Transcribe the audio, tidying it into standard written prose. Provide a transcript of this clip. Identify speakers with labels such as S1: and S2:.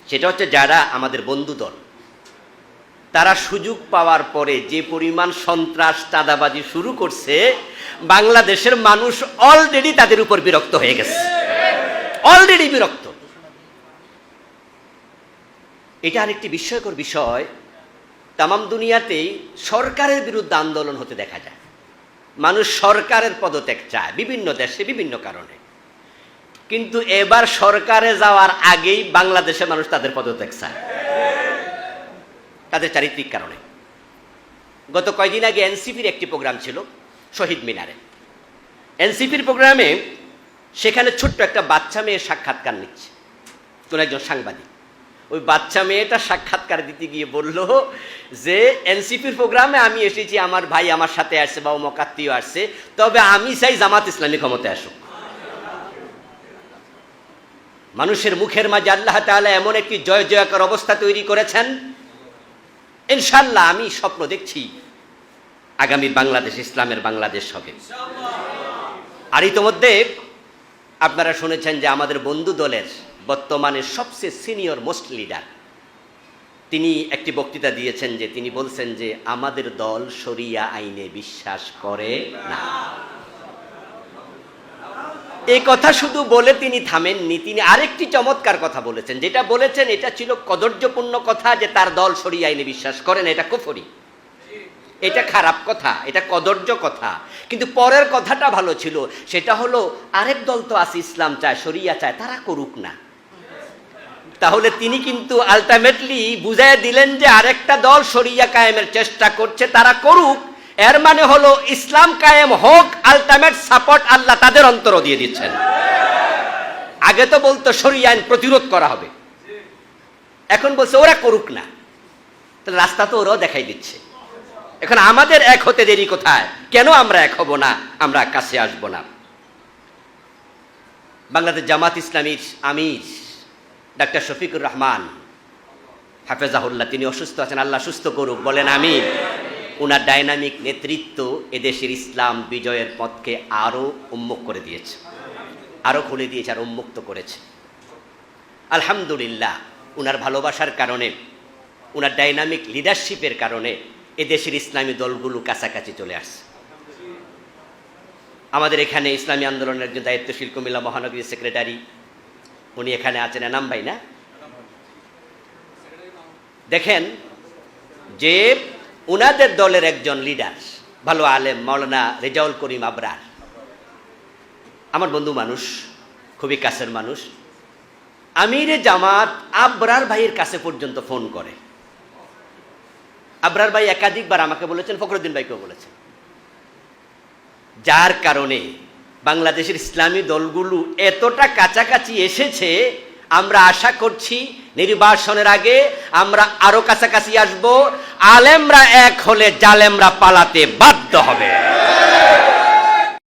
S1: সেটা হচ্ছে যারা আমাদের বন্ধু দল, তারা সুযোগ পাওয়ার পরে যে পরিমাণ সন্ত্রাস চাঁদাবাজি শুরু করছে, বাংলাদেশের মানুষ অলরেডি তাদের উপর বিরক্ত হয়ে গেছে, অলরেডি বিরক্ত। এটা আরেকটি বিস্ময়কর বিষয়, তামাম দুনিয়াতেই সরকারের বিরুদ্ধে আন্দোলন হতে দেখা যায়, মানুষ সরকারের পদত্যাগ চায় বিভিন্ন দেশে বিভিন্ন কারণে, কিন্তু এবার সরকারে যাওয়ার আগেই বাংলাদেশের মানুষ তাদের পদত্যাগ চায় তাদের চারিত্রিক কারণে। গত কয়েকদিন আগে এনসিপির একটি প্রোগ্রাম ছিল শহীদ মিনারে। এনসিপির প্রোগ্রামে সেখানে ছোট্ট একটা বাচ্চা মেয়ে সাক্ষাৎকার নিচ্ছে, কোন একজন সাংবাদিক। ওই বাচ্চা মেয়েটা সাক্ষাৎকার দিতে গিয়ে বলল যে এনসিপির প্রোগ্রামে আমি এসেছি, আমার ভাই আমার সাথে আসছে বা অমুক আত্মীয় আসছে, তবে আমি চাই জামাত ইসলামী ক্ষমতায় আসুক। মানুষের মুখের মাঝে আল্লাহ তাআলা এমন একটি জয় জয়কার অবস্থা তৈরি করেছেন, ইনশাআল্লাহ আমি স্বপ্ন দেখছি আগামী বাংলাদেশ ইসলামের বাংলাদেশ হবে। আর ইতোমধ্যে আপনারা শুনেছেন যে আমাদের বন্ধু দলের বর্তমানে সবচেয়ে সিনিয়র মোস্ট লিডার তিনি একটি বক্তৃতা দিয়েছেন, যে তিনি বলছেন যে আমাদের দল শরিয়া আইনে বিশ্বাস করে না। এই কথা শুধু বলে তিনি থামেননি, তিনি আরেকটি চমৎকার কথা বলেছেন। যেটা বলেছেন এটা ছিল কদর্যপূর্ণ কথা, যে তার দল শরিয়া আইনে বিশ্বাস করে না, এটা কুফরি, এটা খারাপ কথা, এটা কদর্য কথা। কিন্তু পরের কথাটা ভালো ছিল, সেটা হলো আরেক দল তো আছে ইসলাম চায়, শরিয়া চায়, তারা করুক না। তাহলে তিনি কিন্তু আলটিমেটলি বুঝাই দিলেন যে আরেকটা দল শরিয়া কায়েমের চেষ্টা করছে, তারা করুক। এর মানে হলো ইসলাম কায়েম হোক, আলটিমেট সাপোর্ট আল্লাহ তাদের অন্তর দিয়ে দিচ্ছেন। আগে তো বলতো শরিয়া আইন প্রতিরোধ করা হবে, এখন বলছে ওরা করুক না। তাহলে রাস্তা তো ওরাও দেখাই দিচ্ছে। এখন আমাদের এক হতে দেরি কোথায়? কেন আমরা এক হব না, আমরা কাছে আসব না? বাংলাদেশ জামাত ইসলামীর আমির ডাক্তার শফিকুর রহমান হাফেজাহুল্লাহ, তিনি অসুস্থ আছেন, আল্লাহ সুস্থ করুক, বলেন আমিন। উনার ডাইনামিক নেতৃত্ব এদেশের ইসলাম বিজয়ের পথকে আরো উন্মুক্ত করে দিয়েছে, আরো খুলে দিয়েছে, আর উন্মুক্ত করেছে। আলহামদুলিল্লাহ, উনার ভালোবাসার কারণে, উনার ডাইনামিক লিডারশিপের কারণে এদেশের ইসলামী দলগুলো কাছাকাছি চলে আসছে। আমাদের এখানে ইসলামী আন্দোলনের একজন দায়িত্বশীল কুমিল্লা মহানগরীর সেক্রেটারি, উনি এখানে আছেন, এনাম ভাই না? দেখেন যে উনাদের দলের একজন লিডার, ভালো আলেম, মাওলানা রেজাউল করিম আবরার, আমার বন্ধু মানুষ, খুবই কাছের মানুষ। আমিরে জামাত আবরার ভাইয়ের কাছে পর্যন্ত ফোন করে। আবরার ভাই একাধিকবার আমাকে বলেছেন, ফখরুদ্দিন ভাইকেও বলেছেন, যার কারণে বাংলাদেশের ইসলামী দলগুলো এতটা কাছাকাছি এসেছে। আমরা আশা করছি নির্বাচনের আগে আমরা আরো কাছাকাছি আসব। আলেমরা এক হলে জালেমরা পালাতে বাধ্য হবে।